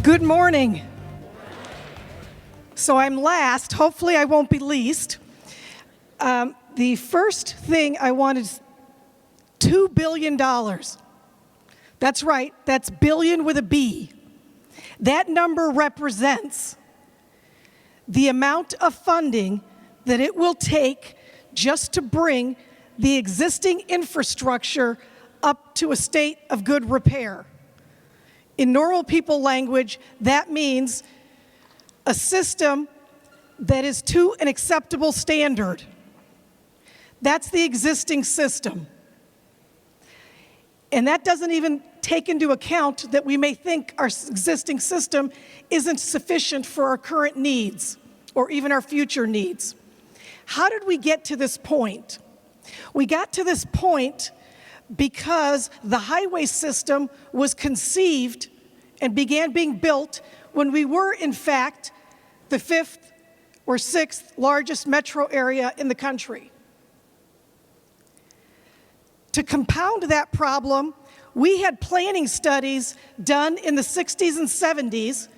Good morning. So I'm last. Hopefully I won't be least. The first thing I wanted is $2 billion. That's right. That's billion with a B. That number represents the amount of funding that it will take just to bring the existing infrastructure up to a state of good repair. In normal people language, that means a system that is to an acceptable standard. That's the existing system. And that doesn't even take into account that we may think our existing system isn't sufficient for our current needs or even our future needs. How did we get to this point? We got to this point because the highway system was conceived and began being built when we were, in fact, the 5th or 6th largest metro area in the country. To compound that problem, we had planning studies done in the 60s and 70s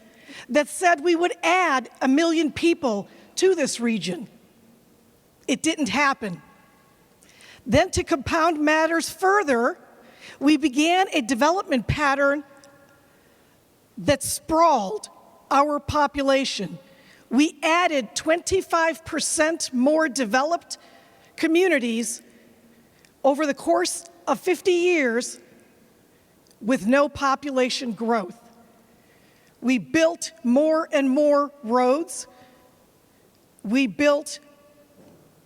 that said we would add 1 million people to this region. It didn't happen. Then to compound matters further, we began a development pattern that sprawled our population. We added 25% more developed communities over the course of 50 years with no population growth. We built more and more roads. We built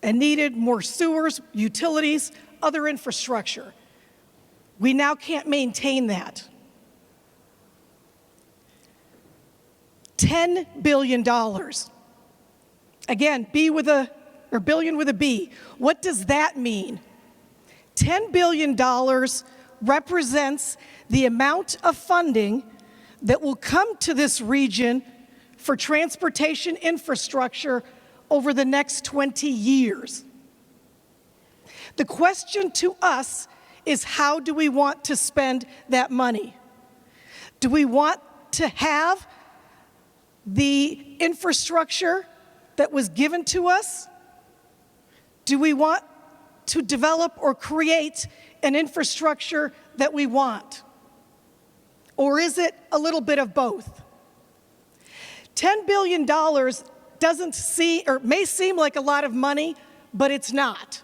and needed more sewers, utilities, other infrastructure. We now can't maintain that. $10 billion. Again, billion with a B. What does that mean? $10 billion represents the amount of funding that will come to this region for transportation infrastructure over the next 20 years. The question to us is, how do we want to spend that money? Do we want to have the infrastructure that was given to us? Do we want to develop or create an infrastructure that we want? Or is it a little bit of both? $10 billion may seem like a lot of money, but it's not.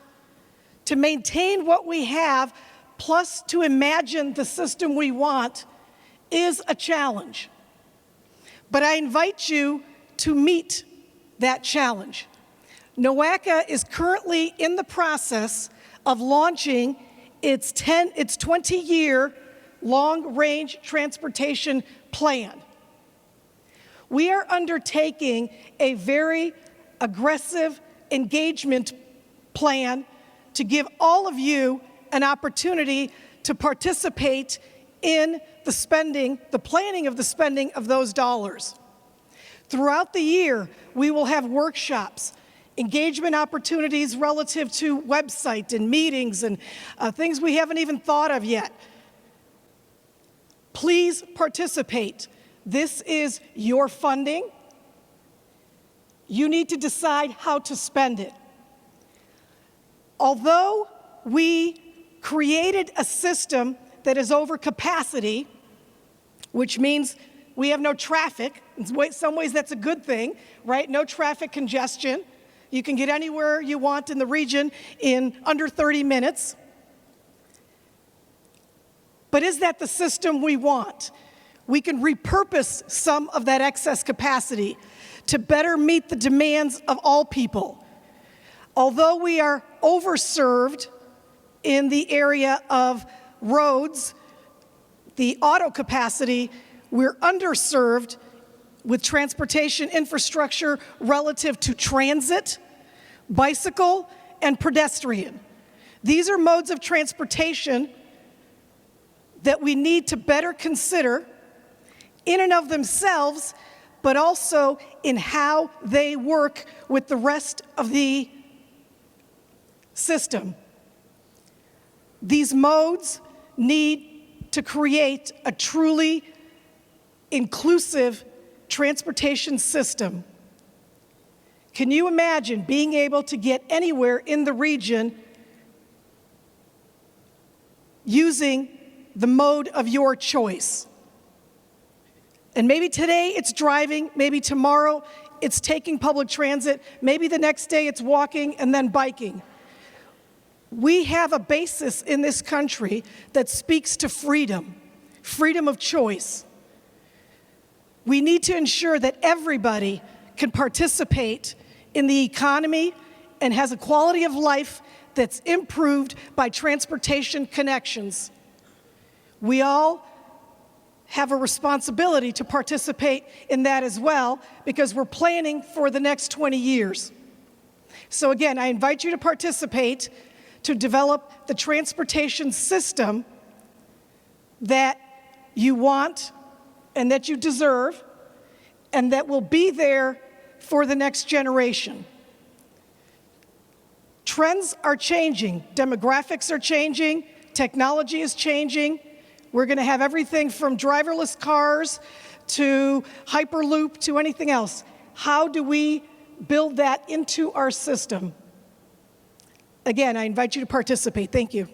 To maintain what we have, plus to imagine the system we want, is a challenge. But I invite you to meet that challenge. NOACA is currently in the process of launching its 20-year long-range transportation plan. We are undertaking a very aggressive engagement plan to give all of you an opportunity to participate in the planning of the spending of those dollars. Throughout the year, we will have workshops, engagement opportunities relative to website and meetings and things we haven't even thought of yet. Please participate. This is your funding. You need to decide how to spend it. Although we created a system that is over capacity, which means we have no traffic. In some ways that's a good thing, right? No traffic congestion. You can get anywhere you want in the region in under 30 minutes. But is that the system we want? We can repurpose some of that excess capacity to better meet the demands of all people. Although we are overserved in the area of roads, the auto capacity, we're underserved with transportation infrastructure relative to transit, bicycle, and pedestrian. These are modes of transportation that we need to better consider in and of themselves, but also in how they work with the rest of the system. These modes need to create a truly inclusive transportation system. Can you imagine being able to get anywhere in the region using the mode of your choice? And maybe today it's driving, maybe tomorrow it's taking public transit, maybe the next day it's walking and then biking. We have a basis in this country that speaks to freedom, freedom of choice. We need to ensure that everybody can participate in the economy and has a quality of life that's improved by transportation connections. We all have a responsibility to participate in that as well, because we're planning for the next 20 years. So again, I invite you to participate to develop the transportation system that you want and that you deserve and that will be there for the next generation. Trends are changing, demographics are changing, technology is changing. We're going to have everything from driverless cars to Hyperloop to anything else. How do we build that into our system? Again, I invite you to participate. Thank you.